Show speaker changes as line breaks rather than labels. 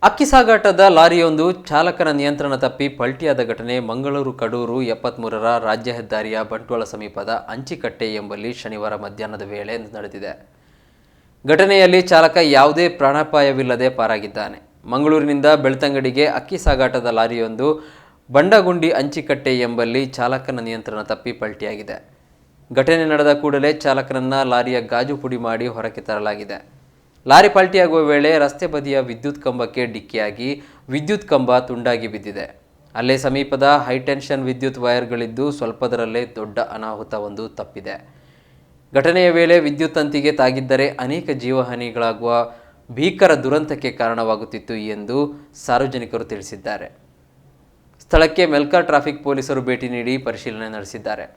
ಅಕ್ಕಿ ಸಾಗಾಟದ ಲಾರಿಯೊಂದು ಚಾಲಕನ ನಿಯಂತ್ರಣ ತಪ್ಪಿ ಪಲ್ಟಿಯಾದ ಘಟನೆ ಮಂಗಳೂರು ಕಡೂರು 73ರ ರಾಜ್ಯ ಹೆದ್ದಾರಿಯ ಬಂಟ್ವಾಳ ಸಮೀಪದ ಅಂಚಿಕಟ್ಟೆ ಎಂಬಲ್ಲಿ ಶನಿವಾರ ಮಧ್ಯಾಹ್ನದ ವೇಳೆ ನಡೆದಿದೆ. ಘಟನೆಯಲ್ಲಿ ಚಾಲಕ ಯಾವುದೇ ಪ್ರಾಣಾಪಾಯವಿಲ್ಲದೆ ಪಾರಾಗಿದ್ದಾನೆ. ಮಂಗಳೂರಿನಿಂದ ಬೆಳ್ತಂಗಡಿಗೆ ಅಕ್ಕಿ ಸಾಗಾಟದ ಲಾರಿಯೊಂದು ಬಂಡಗುಂಡಿ ಅಂಚಿಕಟ್ಟೆ ಎಂಬಲ್ಲಿ ಚಾಲಕನ ನಿಯಂತ್ರಣ ತಪ್ಪಿ ಪಲ್ಟಿಯಾಗಿದೆ. ಘಟನೆ ನಡೆದ ಕೂಡಲೇ ಚಾಲಕನನ್ನು ಲಾರಿಯ ಗಾಜು ಪುಡಿ ಮಾಡಿ ಹೊರಕ್ಕೆ ತರಲಾಗಿದೆ. ಲಾರಿ ಪಲ್ಟಿಯಾಗುವ ವೇಳೆ ರಸ್ತೆ ಬದಿಯ ವಿದ್ಯುತ್ ಕಂಬಕ್ಕೆ ಡಿಕ್ಕಿಯಾಗಿ ವಿದ್ಯುತ್ ಕಂಬ ತುಂಡಾಗಿ ಬಿದ್ದಿದೆ. ಅಲ್ಲೇ ಸಮೀಪದ ಹೈಟೆನ್ಷನ್ ವಿದ್ಯುತ್ ವೈರ್ಗಳಿದ್ದು ಸ್ವಲ್ಪದರಲ್ಲೇ ದೊಡ್ಡ ಅನಾಹುತವೊಂದು ತಪ್ಪಿದೆ. ಘಟನೆಯ ವೇಳೆ ವಿದ್ಯುತ್ ತಂತಿಗೆ ತಾಗಿದ್ದರೆ ಅನೇಕ ಜೀವಹಾನಿಗಳಾಗುವ ಭೀಕರ ದುರಂತಕ್ಕೆ ಕಾರಣವಾಗುತ್ತಿತ್ತು ಎಂದು ಸಾರ್ವಜನಿಕರು ತಿಳಿಸಿದ್ದಾರೆ. ಸ್ಥಳಕ್ಕೆ ಮೆಲ್ಕಾ ಟ್ರಾಫಿಕ್ ಪೊಲೀಸರು ಭೇಟಿ ನೀಡಿ ಪರಿಶೀಲನೆ ನಡೆಸಿದ್ದಾರೆ.